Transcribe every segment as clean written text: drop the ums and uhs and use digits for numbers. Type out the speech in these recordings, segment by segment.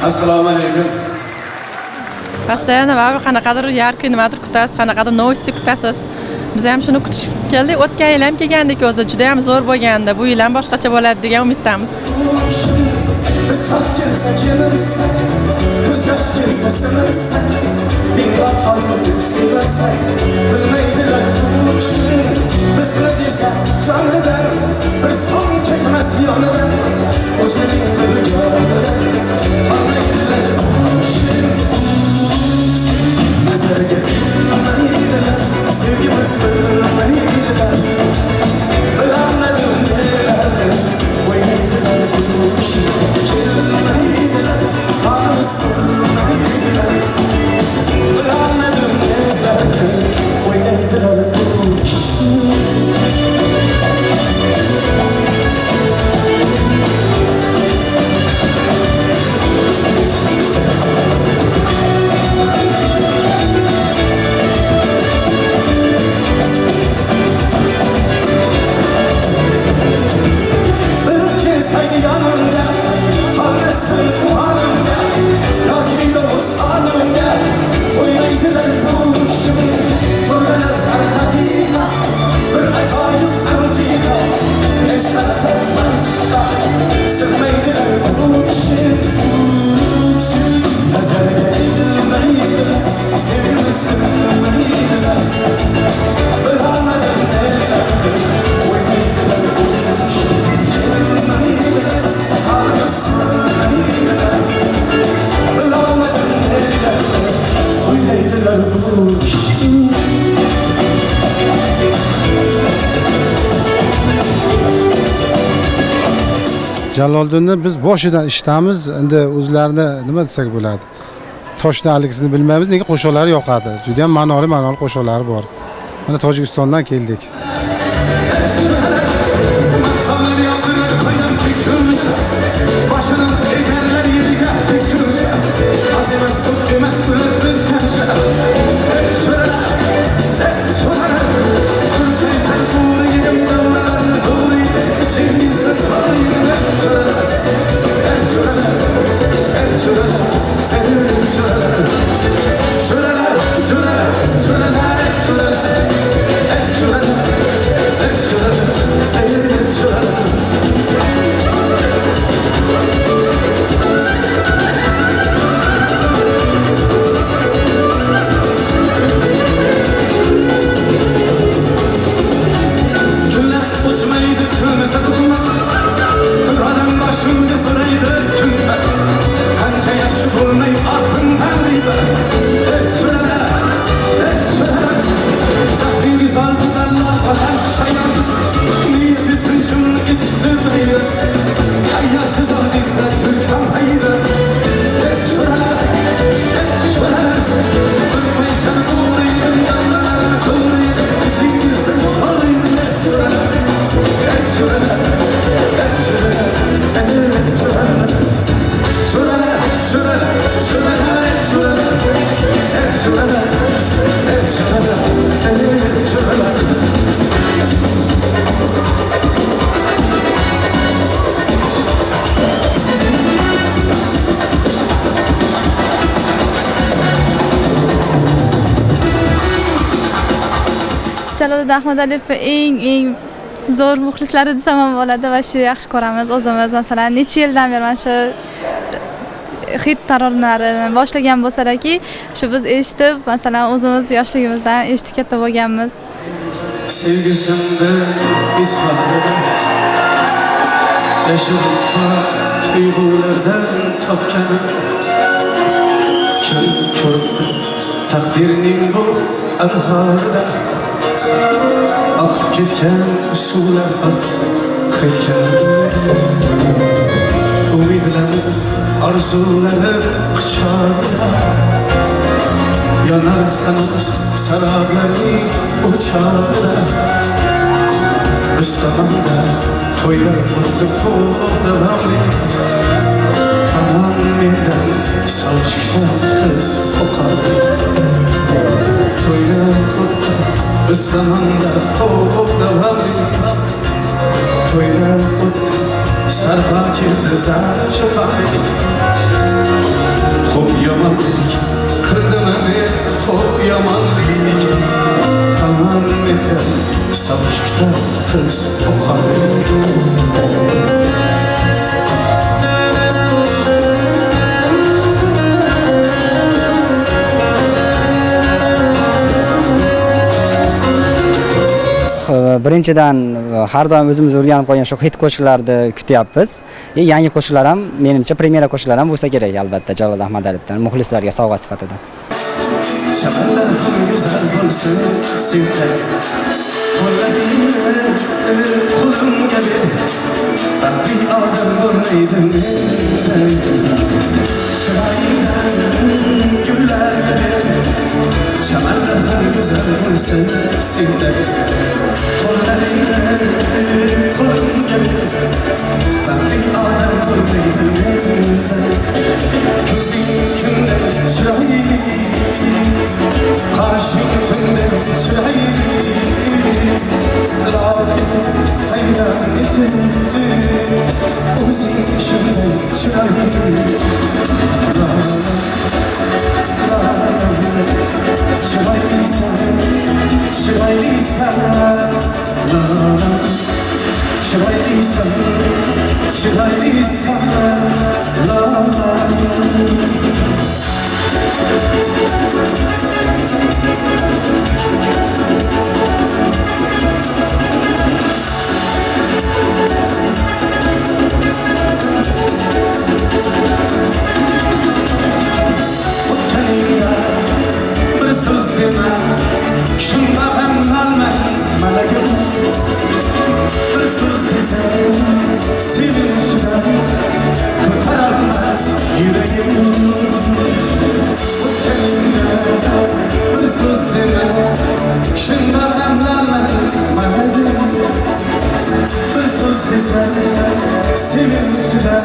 Assalomu alaykum. Постоянно var qanaqadir yarki nimadir kutasiz, qanaqadir novosti kutasiz. Biz ham shuni kutish keldik. O'tgan yil ham kelgandik o'zi, juda ham zo'r bo'lgandi. Bu yil ham boshqacha bo'ladi degan umiddamiz. Biz tosh kelsa kelirsak, ko'z yosh kelsa sinirsak, bin vafosini deb sevarsak, bilmaydilar bu kishi. Bizni desa jonidan bir so'm ketmas yonidan, o'zining bilganidan olmaydilar bu kishi. Nazarga ilmaydilar, sevgimiz bilmaydilar, bilolmadim nelarni o'ynaydilar bu kishi. Kelmaydilar, halimiz sormaydilar, bilolmadim nelarni o'ynaydilar bu kishi. Jaloliddinni biz boshidan eshitamiz, endi o'zlarini nima desak bo'ladi. Toshnalikisini bilmaymiz, nega qo'shiqlari yoqadi. Juda ham ma'noli qo'shiqlari bor. Mana Tojikistondan keldik. Jaloliddin Ahmadaliyev eng zo'r muxlislari desam ham bo'ladi va shu yaxshi ko'ramiz o'zimiz. Masalan, necha yildan beri mana shu hit taronalarini boshlagan bo'lsa-ki, shu biz eshitib, masalan, o'zimiz yoshligimizdan eshitib katta bo'lganmiz. Sevgisimda izhorladim, yashirib tuyg'ulardan topganim, ko'ribdi taqdirning bu abhorida. Akıp gitken suvlar akıtken, umidler, arzular kıçağında, yanar kanımız sarablarının uçağında. Üstamanda toylar vurdu ko'rdi, tamam mendan savchikdan kız oqardi. Toylar vurdu Üstamanda ko'rdi, toylar vurdu sarpa kirdi zar cho'qardi. Savuşda kız oxar Birinchidan har doim o'zimiz o'rganib qolgan shu hit qo'shiqlarni kutyapmiz. Yangi qo'shiqlar ham menimcha premyera qo'shiqlar ham bo'lsa kerak albatta Jalol Ahmadaliyevdan muxlislarga sovg'a sifatida. Çemenler ham güzel bo'lsin sende Qo'llaringni qo'lim kabi Baxtli odam bo'lmaydim men Chiroyingdan gullar kabi Çemenler ham güzel bo'lsin sende Qo'llaringni qo'lim kabi Baxtli odam bo'lmaydim men Ko'zing kimdan chiroyli Kaşım tümden çayırı Lanetim, hayranetim Uzun şimdiden çayırı Çıraylısan, çıraylısan Çıraylısan, çıraylısan Bir söz deme, şunda ben vermem meleğim Bir söz desem, sevinçten kurtarmaz yüreğim Bu teninde bir söz deme, şunda ben vermem meleğim Bir söz desem, sevinçten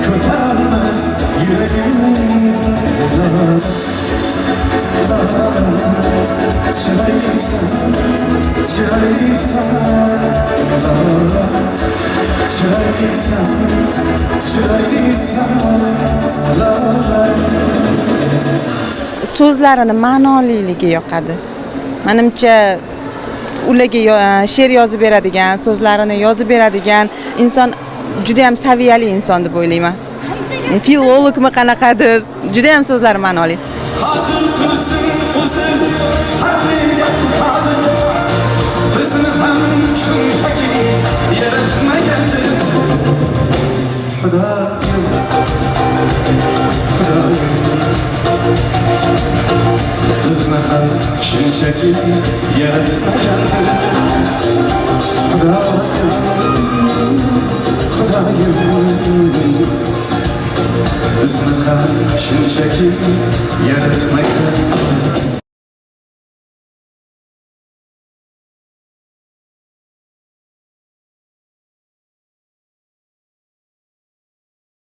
kurtarmaz yüreğim Çıraylısan, çıraylısan Çıraylısan, çıraylısan So'zlarini ma'noliligi yoqadi. Menimcha ularga she'r yozib beradigan, so'zlarini yozib beradigan inson juda ham saviyali inson deb o'ylayman. Filologmi qanaqadir, juda ham so'zlari ma'noli. Hatır kılsın uzun Harbiyle kadın Bizni hem şunşaki Yaratma geldi Hudayım Hudayım Bizni hem şunşaki Yaratma geldi Hudayım Hudayım Bizni hem şunşaki Yaratma geldi